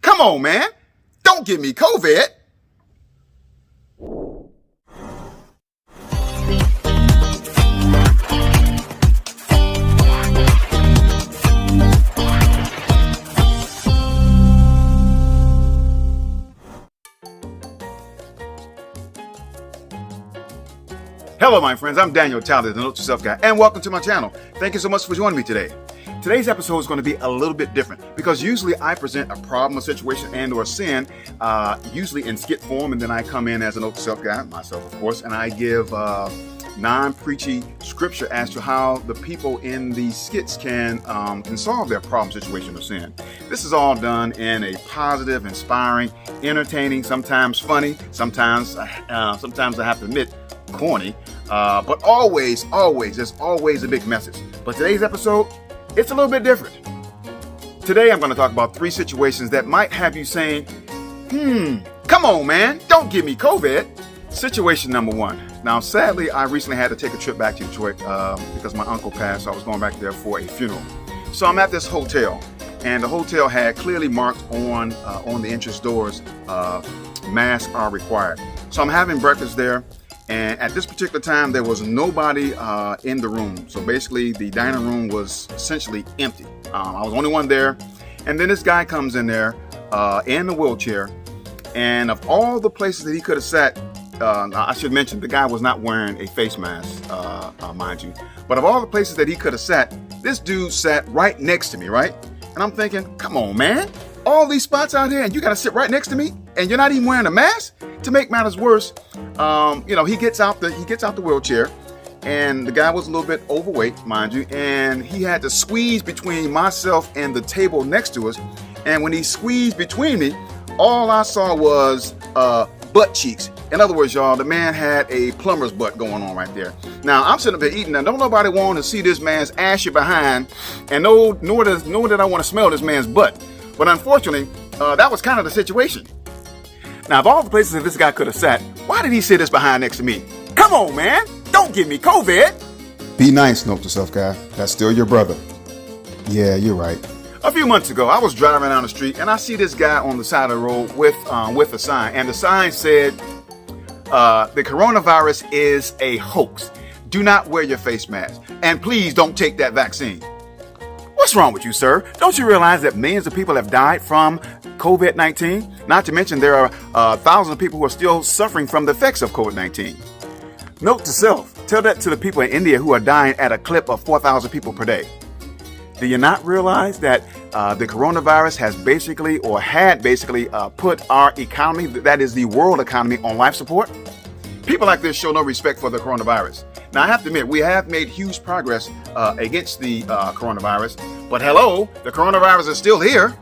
Come on, man. Don't give me COVID. Hello, my friends. I'm Daniel Tyler, the Note to Self guy, and welcome to my channel. Thank you so much for joining me today. Today's episode is going to be a little bit different because usually I present a problem, a situation, and or sin, usually in skit form, and then I come in as a Note to Self guy, myself, of course, and I give non-preachy scripture as to how the people in these skits can solve their problem, situation, or sin. This is all done in a positive, inspiring, entertaining, sometimes funny, sometimes I have to admit, corny, but always, there's always a big message. But today's episode, it's a little bit different. Today, I'm going to talk about 3 situations that might have you saying, come on, man, don't give me COVID. Situation number 1. Now, sadly, I recently had to take a trip back to Detroit because my uncle passed, so I was going back there for a funeral. So I'm at this hotel, and the hotel had clearly marked on the entrance doors, masks are required. So I'm having breakfast there. And at this particular time, there was nobody in the room. So basically, the dining room was essentially empty. I was the only one there. And then this guy comes in there in the wheelchair. And of all the places that he could have sat, I should mention, the guy was not wearing a face mask, mind you. But of all the places that he could have sat, this dude sat right next to me, right? And I'm thinking, come on, man. All these spots out here and you got to sit right next to me and you're not even wearing a mask? To make matters worse, he gets out the wheelchair, and the guy was a little bit overweight, mind you, and he had to squeeze between myself and the table next to us. And when he squeezed between me, all I saw was butt cheeks. In other words, y'all, the man had a plumber's butt going on right there. Now, I'm sitting up there eating, and don't nobody want to see this man's ashy behind, and nor did I want to smell this man's butt. But unfortunately, that was kind of the situation. Now, of all the places that this guy could have sat, why did he sit this behind next to me? Come on, man. Don't give me COVID. Be nice, Note to Self guy. That's still your brother. Yeah, you're right. A few months ago, I was driving down the street and I see this guy on the side of the road with a sign. And the sign said, the coronavirus is a hoax. Do not wear your face mask. And please don't take that vaccine. What's wrong with you, sir? Don't you realize that millions of people have died from COVID-19? Not to mention there are thousands of people who are still suffering from the effects of COVID-19. Note to self, tell that to the people in India who are dying at a clip of 4,000 people per day. Do you not realize that the coronavirus had basically put our economy, that is the world economy, on life support? People like this show no respect for the coronavirus. Now, I have to admit, we have made huge progress against the coronavirus, but hello, the coronavirus is still here.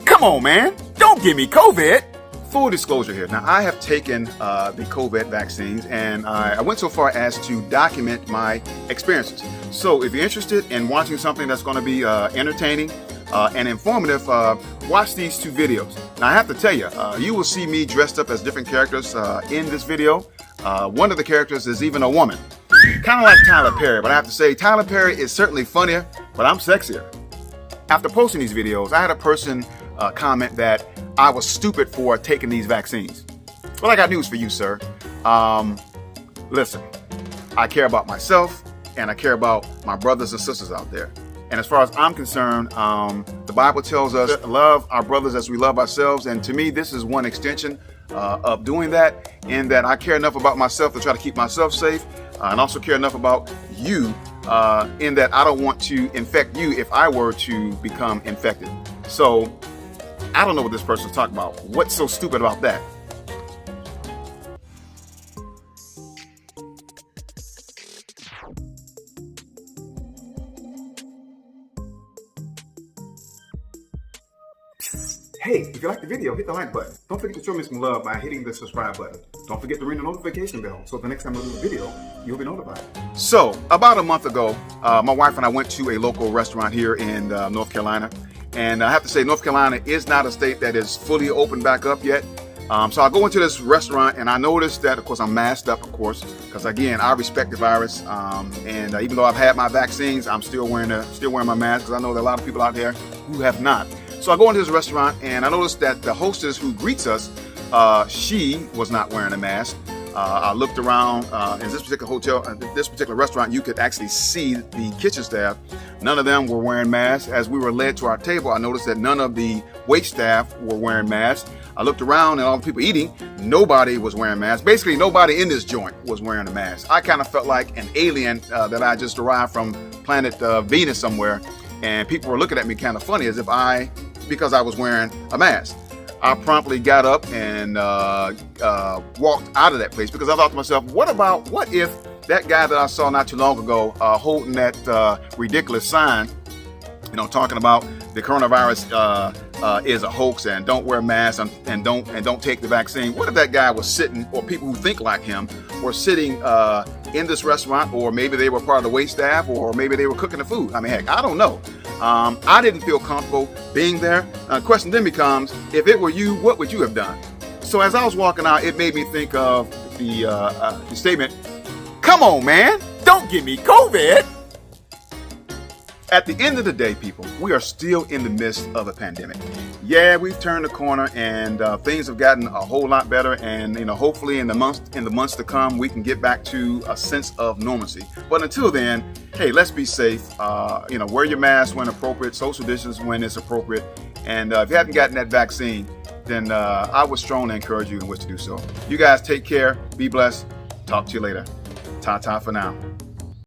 Come on, man. Don't give me COVID. Full disclosure here. Now, I have taken the COVID vaccines, and I went so far as to document my experiences. So if you're interested in watching something that's going to be entertaining and informative, watch these 2 videos. Now, I have to tell you, you will see me dressed up as different characters in this video. One of the characters is even a woman. Kind of like Tyler Perry, but I have to say Tyler Perry is certainly funnier, but I'm sexier. After posting these videos, I had a person comment that I was stupid for taking these vaccines. Well, I got news for you, sir. Listen, I care about myself and I care about my brothers and sisters out there. And as far as I'm concerned, the Bible tells us to love our brothers as we love ourselves. And to me, this is one extension of doing that, in that I care enough about myself to try to keep myself safe, and also care enough about you in that I don't want to infect you if I were to become infected. So I don't know what this person's talking about. What's so stupid about that? Hey, if you like the video, hit the like button. Don't forget to show me some love by hitting the subscribe button. Don't forget to ring the notification bell so the next time I do a video, you'll be notified. So, about a month ago, my wife and I went to a local restaurant here in North Carolina. And I have to say, North Carolina is not a state that is fully opened back up yet. So I go into this restaurant and I noticed that, of course, I'm masked up, of course, because again, I respect the virus. And even though I've had my vaccines, I'm still wearing my mask because I know there are a lot of people out there who have not. So I go into this restaurant and I noticed that the hostess who greets us, she was not wearing a mask. I looked around in this particular restaurant. You could actually see the kitchen staff. None of them were wearing masks. As we were led to our table, I noticed that none of the wait staff were wearing masks. I looked around and all the people eating, nobody was wearing masks. Basically, nobody in this joint was wearing a mask. I kind of felt like an alien that I just arrived from planet Venus somewhere, and people were looking at me kind of funny as if because I was wearing a mask. I promptly got up and walked out of that place because I thought to myself, what if that guy that I saw not too long ago holding that ridiculous sign, talking about the coronavirus is a hoax and don't wear masks and don't take the vaccine. What if that guy was sitting, or people who think like him were sitting in this restaurant, or maybe they were part of the wait staff, or maybe they were cooking the food? I mean, heck, I don't know. I didn't feel comfortable being there. The question then becomes, if it were you, what would you have done? So as I was walking out, it made me think of the statement, "Come on, man, don't give me COVID." At the end of the day, people, we are still in the midst of a pandemic. Yeah, we've turned the corner and things have gotten a whole lot better. And hopefully in the months to come, we can get back to a sense of normalcy. But until then, hey, let's be safe. Wear your mask when appropriate, social distance when it's appropriate. And if you haven't gotten that vaccine, then I would strongly encourage you in which to do so. You guys take care. Be blessed. Talk to you later. Ta-ta for now.